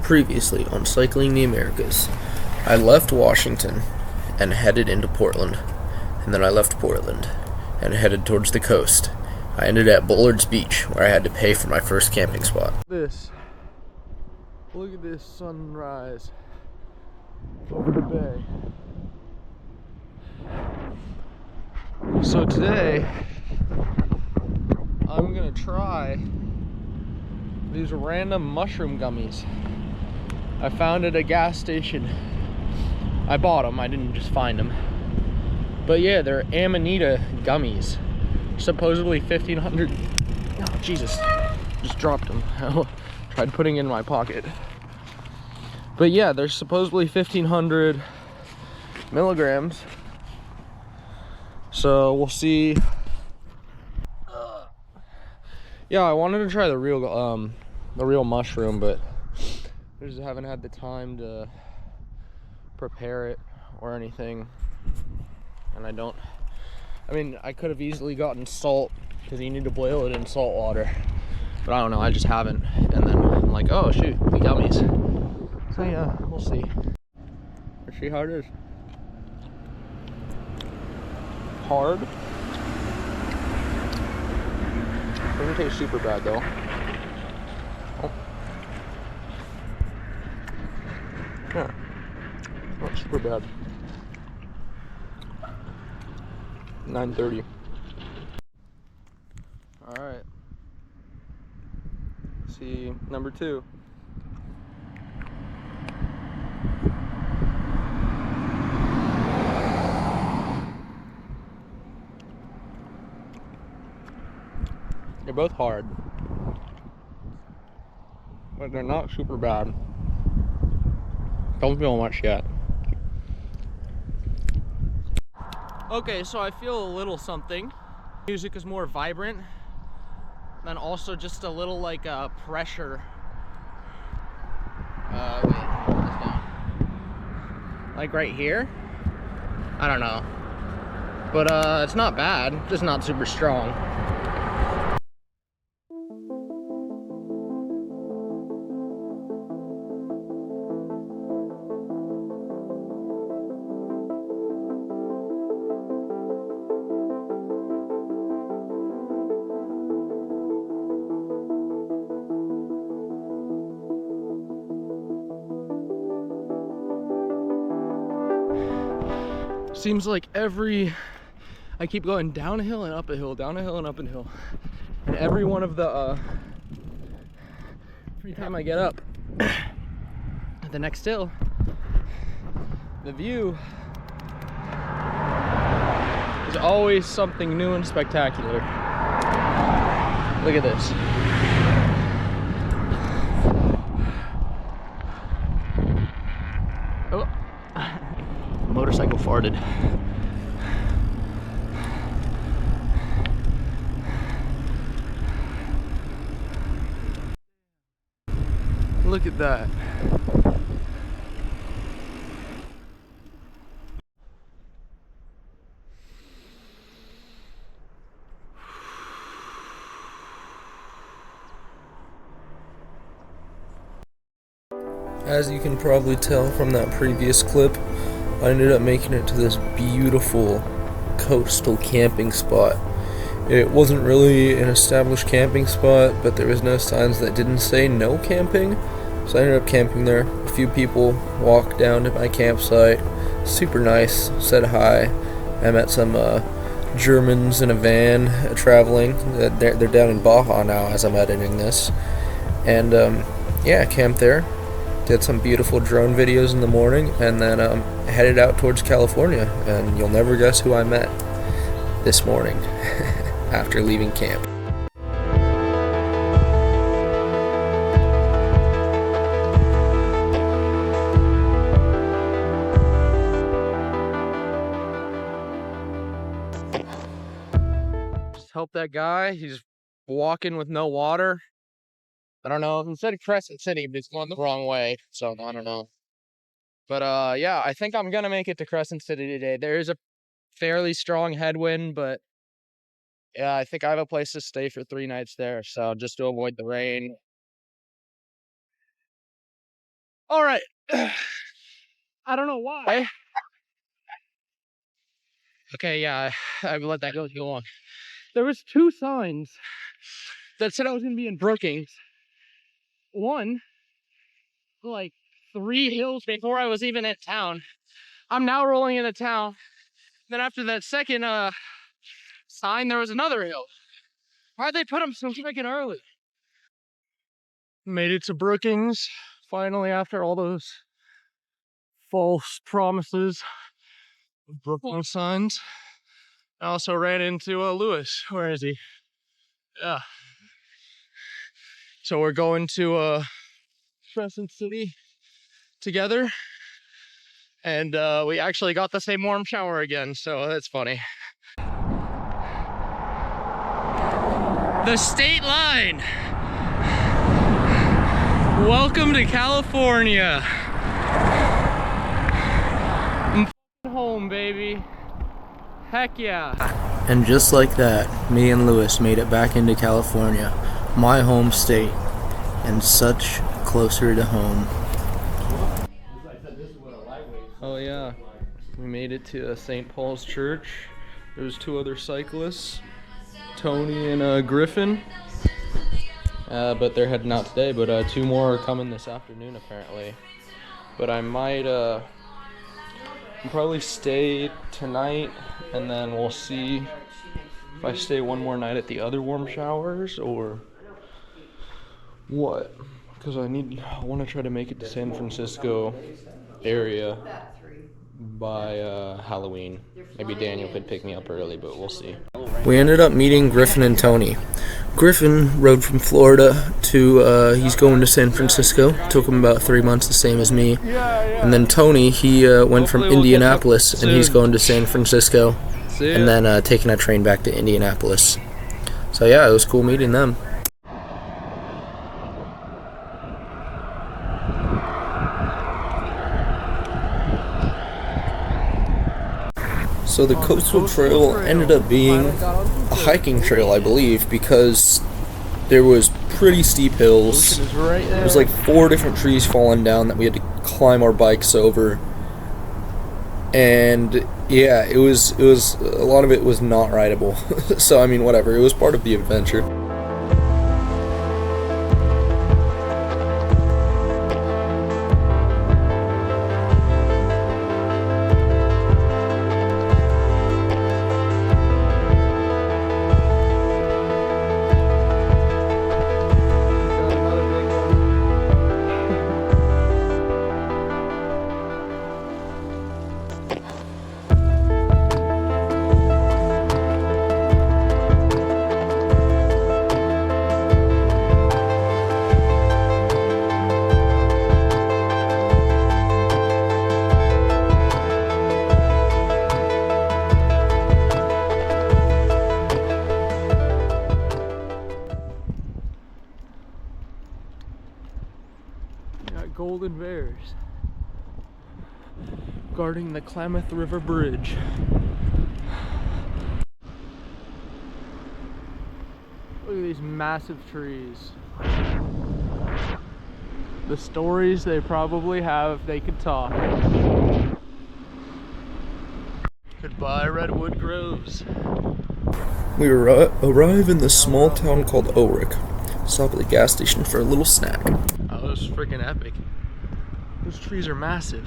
Previously on Cycling the Americas, I left Washington and headed into Portland, and then I left Portland and headed towards the coast. I ended at Bullards Beach, where I had to pay for my first camping spot. Look at this sunrise over the bay. So today, I'm gonna try these random mushroom gummies I found at a gas station. I bought them, I didn't just find them. But yeah, they're Amanita gummies. Supposedly 1,500. Oh, Jesus. Just dropped them. Tried putting it in my pocket. But yeah, they're supposedly 1,500 milligrams. So we'll see. Yeah, I wanted to try the real mushroom, but I just haven't had the time to prepare it or anything. And I mean, I could have easily gotten salt because you need to boil it in salt water. But I don't know, I just haven't. And then I'm like, oh shoot, the gummies. So yeah, we'll see. Let's see how it is. Hard. Doesn't taste super bad though. Oh. Yeah, not super bad. 9:30. All right. See number 2. They're both hard, but they're not super bad. Don't feel much yet. Okay, so I feel a little something. Music is more vibrant, and also just a little like pressure. Wait, hold this down. Like right here? I don't know. But it's not bad, just not super strong. Seems like I keep going down a hill and up a hill, down a hill and up a hill. And every one of the, every time I get up at the next hill, the view is always something new and spectacular. Look at this. Oh. Motorcycle farted. Look at that. As you can probably tell from that previous clip, I ended up making it to this beautiful coastal camping spot. It wasn't really an established camping spot, but there was no signs that didn't say no camping, so I ended up camping there. A few people walked down to my campsite. Super nice, said hi. I met some Germans in a van traveling. They're down in Baja now as I'm editing this. And yeah, I camped there. Did some beautiful drone videos in the morning, and then headed out towards California. And you'll never guess who I met this morning after leaving camp. Just help that guy. He's walking with no water. I don't know. He said Crescent City, but it's going the wrong way, so I don't know. But yeah, I think I'm gonna make it to Crescent City today. There is a fairly strong headwind, but yeah, I think I have a place to stay for 3 nights there, so just to avoid the rain. All right. I don't know why. Okay, yeah, I've let that go too long. There was 2 signs that said I was gonna be in Brookings. One, like 3 hills before I was even in town. I'm now rolling into town. Then after that second sign, there was another hill. Why'd they put them so freaking early? Made it to Brookings, finally, after all those false promises of Brooklyn signs. I also ran into Lewis. Where is he? Yeah. So we're going to Crescent City together. And we actually got the same warm shower again, so that's funny. The state line! Welcome to California! I'm home, baby. Heck yeah. And just like that, me and Lewis made it back into California, my home state, and such closer to home. Oh yeah, we made it to St. Paul's Church. There's 2 other cyclists, Tony and Griffin, but they're heading out today, but 2 more are coming this afternoon apparently. But I might probably stay tonight, and then we'll see if I stay one more night at the other warm showers or what, because I want to try to make it to San Francisco area by Halloween. Maybe Daniel could pick me up early, but we'll see. We ended up meeting Griffin and Tony. Griffin rode from Florida to, he's going to San Francisco. Took him about 3 months, the same as me. And then Tony, he went from Indianapolis, and he's going to San Francisco. And then taking a train back to Indianapolis. So yeah, it was cool meeting them. So the coastal trail ended up being a hiking trail, I believe, because there was pretty steep hills. There was like 4 different trees falling down that we had to climb our bikes over. And yeah, it was a lot of it was not rideable. So I mean, whatever, it was part of the adventure. Golden bears guarding the Klamath River Bridge. Look at these massive trees. The stories they probably have if they could talk. Goodbye, Redwood Groves. We arrive in this small town called Ulrich. Stop at the gas station for a little snack. Oh, that was freaking epic. Those trees are massive.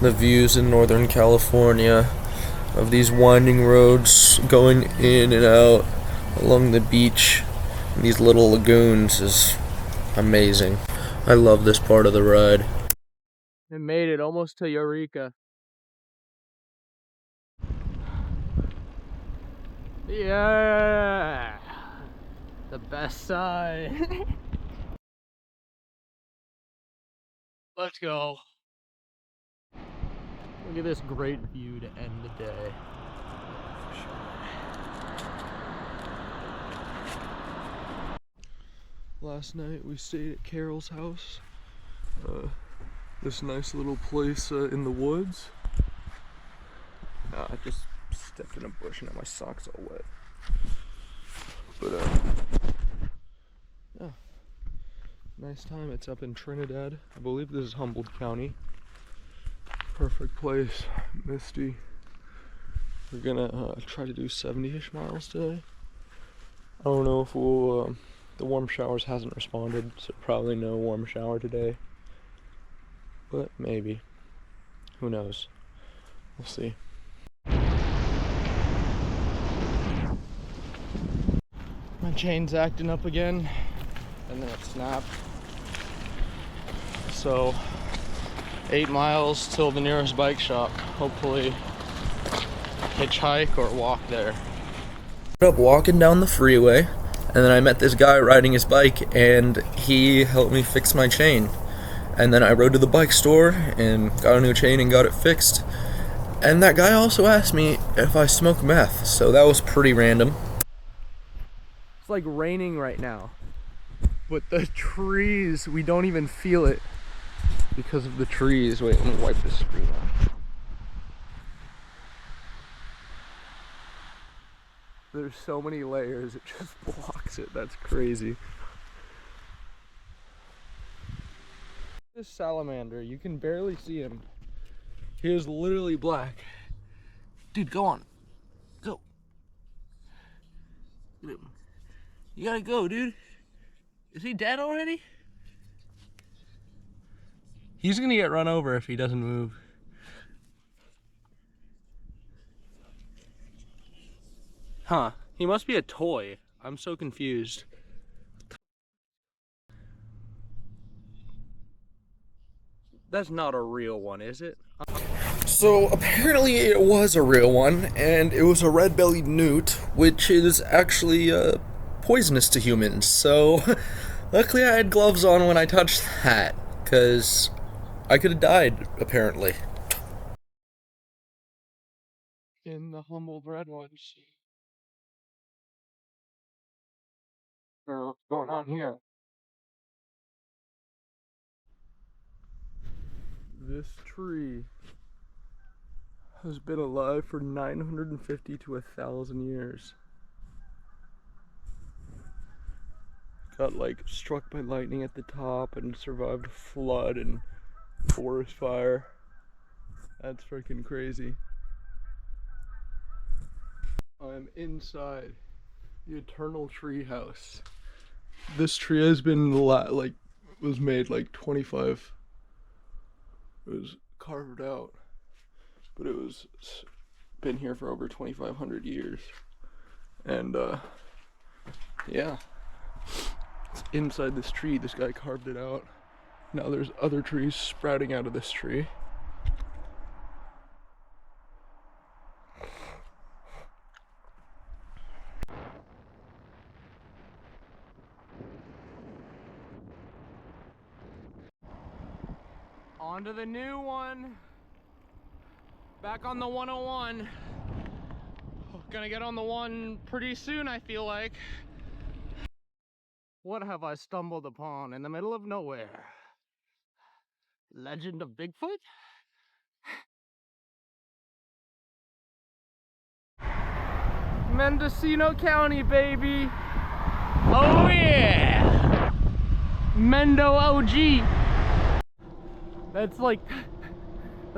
The views in Northern California of these winding roads going in and out along the beach, these little lagoons, is amazing. I love this part of the ride. It made it almost to Eureka. Yeah, the best side. Let's go. Look at this great view to end the day. Last night we stayed at Carol's house. This nice little place in the woods. I just stepped in a bush and now my socks all wet. nice time. It's up in Trinidad. I believe this is Humboldt County. Perfect place. Misty. We're gonna try to do 70-ish miles today. I don't know if we'll, the warm showers hasn't responded, so probably no warm shower today. But maybe. Who knows? We'll see. My chain's acting up again, and then it snapped. So, 8 miles till the nearest bike shop. Hopefully hitchhike or walk there. Up walking down the freeway, and then I met this guy riding his bike, and he helped me fix my chain. And then I rode to the bike store and got a new chain and got it fixed. And that guy also asked me if I smoke meth, so that was pretty random. It's like raining right now, but the trees, we don't even feel it because of the trees. Wait, let me wipe this screen off. There's so many layers, it just blocks it. That's crazy. This salamander, you can barely see him. He is literally black. Dude, go on. Go. You gotta go, dude. Is he dead already? He's gonna get run over if he doesn't move. Huh. He must be a toy. I'm so confused. That's not a real one, is it? So apparently it was a real one, and it was a red-bellied newt, which is actually poisonous to humans. So luckily I had gloves on when I touched that, because I could have died, apparently. In the Humboldt redwoods. What's going on here? This tree has been alive for 950 to 1,000 years. Got like struck by lightning at the top and survived a flood and forest fire. That's freaking crazy. I'm inside the eternal tree house. This tree has been was made like 25. It was carved out, but it was been here for over 2,500 years. And yeah, it's inside this tree. This guy carved it out. Now there's other trees sprouting out of this tree. On to the new one. Back on the 101. Gonna get on the one pretty soon, I feel like. What have I stumbled upon in the middle of nowhere? Legend of Bigfoot? Mendocino County, baby. Oh yeah. Mendo OG. That's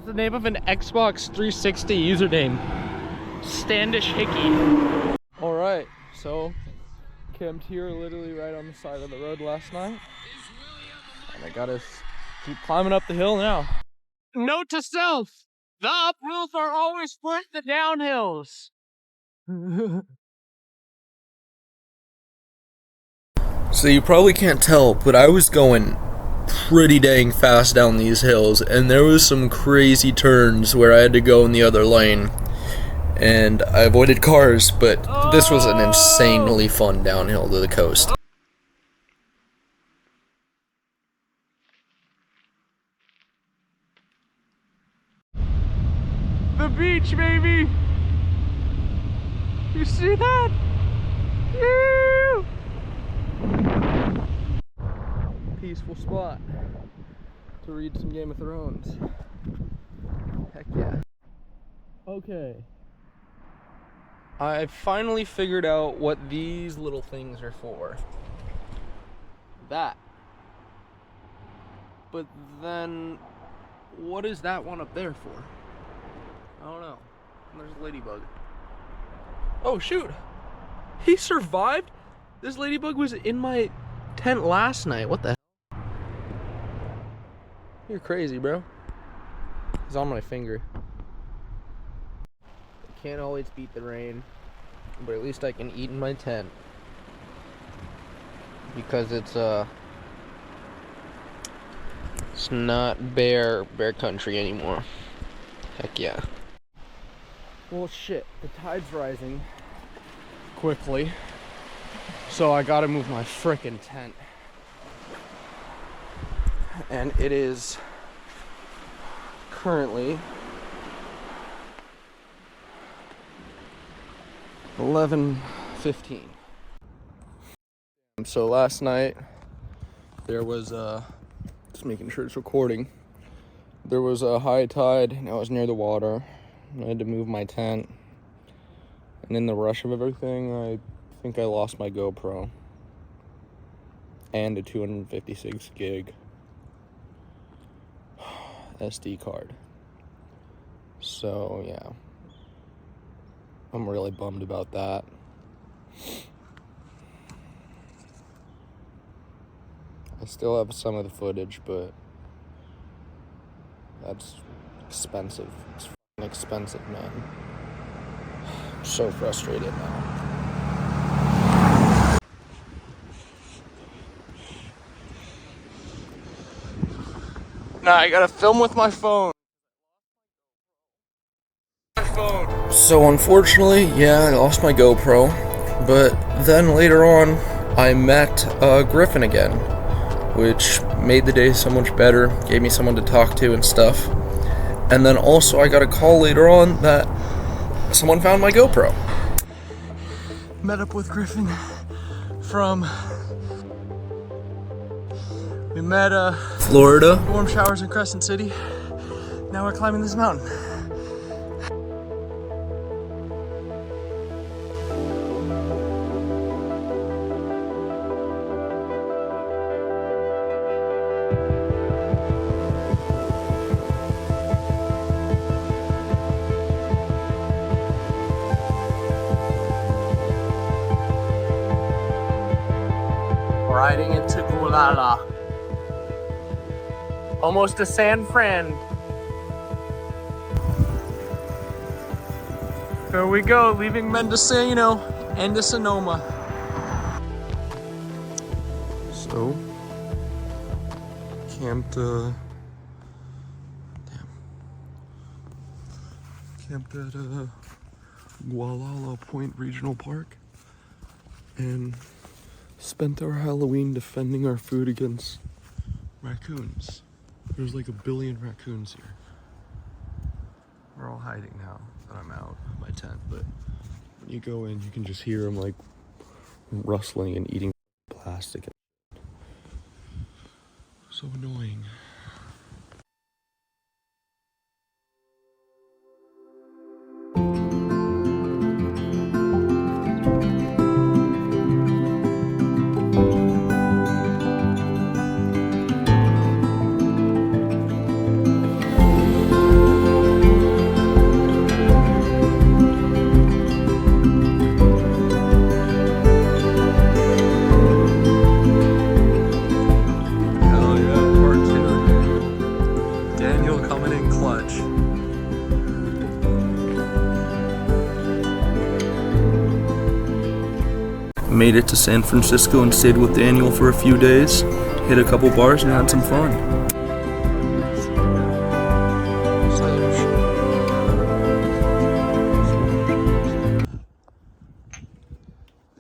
the name of an Xbox 360 username. Standish Hickey. Alright, so camped here literally right on the side of the road last night. And I gotta keep climbing up the hill now. Note to self, the uphills are always worth the downhills. So you probably can't tell, but I was going pretty dang fast down these hills, and there was some crazy turns where I had to go in the other lane, and I avoided cars, but this was an insanely fun downhill to the coast. The beach, baby! You see that? Woo! Peaceful spot to read some Game of Thrones. Heck yeah. Okay. I finally figured out what these little things are for. That But then, what is that one up there for? I don't know. And there's a ladybug. Oh shoot! He survived? This ladybug was in my tent last night. What the hell? You're crazy, bro. He's on my finger. I can't always beat the rain, but at least I can eat in my tent. Because it's not bear country anymore. Heck yeah. Well shit, the tide's rising quickly. So I gotta move my frickin' tent. And it is currently 11:15. So last night there was just making sure it's recording. There was a high tide and I was near the water. I had to move my tent. And in the rush of everything, I think I lost my GoPro and a 256 gig SD card. So yeah, I'm really bummed about that. I still have some of the footage, but that's expensive. It's f***ing expensive, man. I'm so frustrated now. Nah, I gotta film with my phone. So unfortunately, yeah, I lost my GoPro, but then later on, I met Griffin again, which made the day so much better, gave me someone to talk to and stuff. And then also I got a call later on that someone found my GoPro. Met up with Griffin from, we met Florida. warm showers in Crescent City. Now we're climbing this mountain. Riding into Gulala. Almost to San Fran. There we go, leaving Mendocino and to Sonoma. So, camped at Gualala Point Regional Park and spent our Halloween defending our food against raccoons. There's like 1 billion raccoons here. We're all hiding now that I'm out of my tent, but when you go in, you can just hear them like rustling and eating plastic. So annoying. Made it to San Francisco and stayed with Daniel for a few days. Hit a couple bars and had some fun.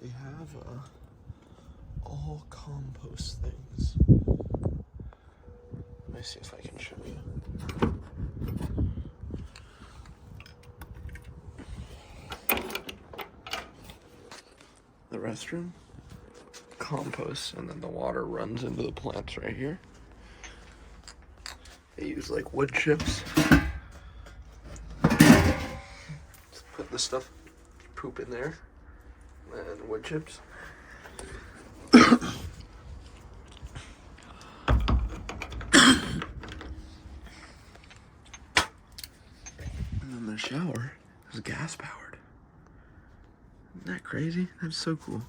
They have all compost things. Let me see if I can show you. The restroom, compost, and then the water runs into the plants right here. They use like wood chips. Just put the stuff, poop in there, and wood chips. shower is gas powered. Isn't that crazy? That's so cool.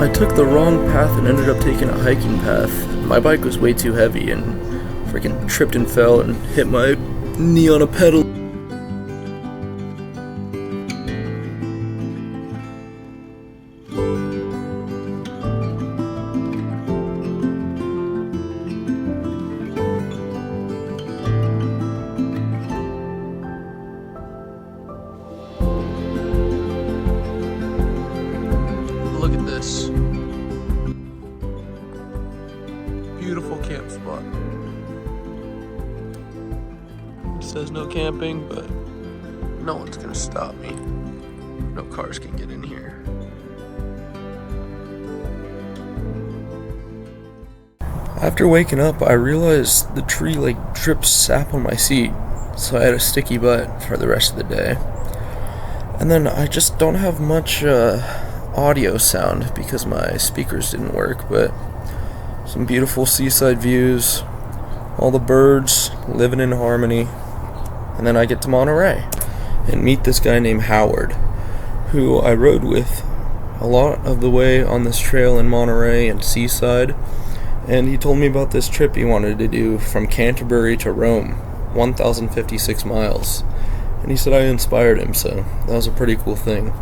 I took the wrong path and ended up taking a hiking path. My bike was way too heavy and freaking tripped and fell and hit my knee on a pedal. Look at this. Beautiful camp spot. It says no camping, but no one's gonna stop me. No cars can get in here. After waking up, I realized the tree dripped sap on my seat, so I had a sticky butt for the rest of the day. And then I just don't have much audio sound because my speakers didn't work, but some beautiful seaside views, all the birds living in harmony, and then I get to Monterey and meet this guy named Howard, who I rode with a lot of the way on this trail in Monterey and Seaside, and he told me about this trip he wanted to do from Canterbury to Rome, 1,056 miles, and he said I inspired him, so that was a pretty cool thing.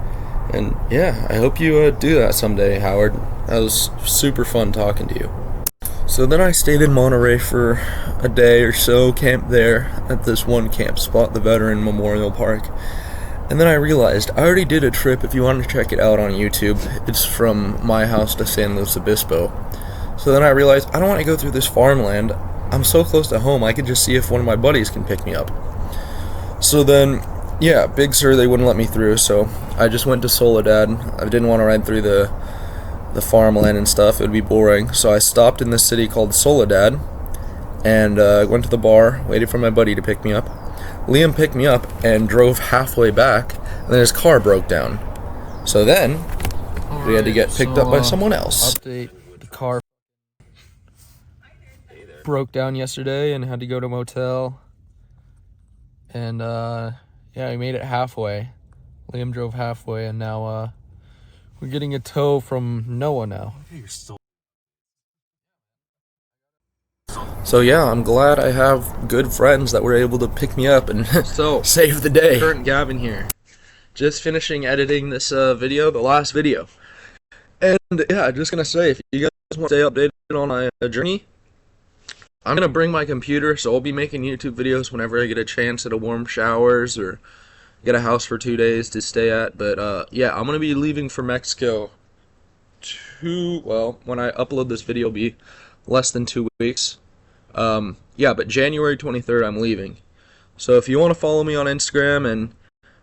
And yeah, I hope you do that someday, Howard. That was super fun talking to you. So then I stayed in Monterey for a day or so, camped there at this one camp spot, the Veteran Memorial Park. And then I realized I already did a trip. If you want to check it out on YouTube, it's from my house to San Luis Obispo. So then I realized I don't want to go through this farmland. I'm so close to home, I could just see if one of my buddies can pick me up. So then, yeah, Big Sur, they wouldn't let me through, so I just went to Soledad. I didn't want to ride through the farmland and stuff. It would be boring. So I stopped in this city called Soledad and went to the bar, waited for my buddy to pick me up. Liam picked me up and drove halfway back, and then his car broke down. So then we had to get picked up by someone else. Update, the car broke down yesterday and had to go to a motel. And yeah, we made it halfway. Liam drove halfway, and now we're getting a tow from Noah now. So yeah, I'm glad I have good friends that were able to pick me up and save the day. Current Gavin here. Just finishing editing this video, the last video. And yeah, just gonna say, if you guys want to stay updated on my journey, I'm gonna bring my computer, so I'll be making YouTube videos whenever I get a chance at a warm showers or get a house for 2 days to stay at. But yeah, I'm gonna be leaving for Mexico when I upload this video, it'll be less than 2 weeks. Yeah, but January 23rd I'm leaving. So if you want to follow me on Instagram and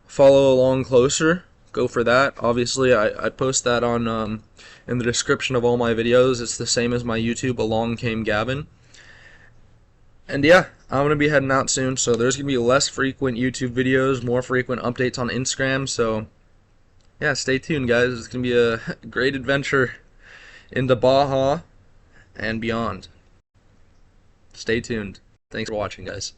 follow along closer, go for that. Obviously I post that on in the description of all my videos. It's the same as my YouTube, Along Came Gavin. And yeah, I'm going to be heading out soon, so there's going to be less frequent YouTube videos, more frequent updates on Instagram, so yeah, stay tuned, guys. It's going to be a great adventure into Baja and beyond. Stay tuned. Thanks for watching, guys.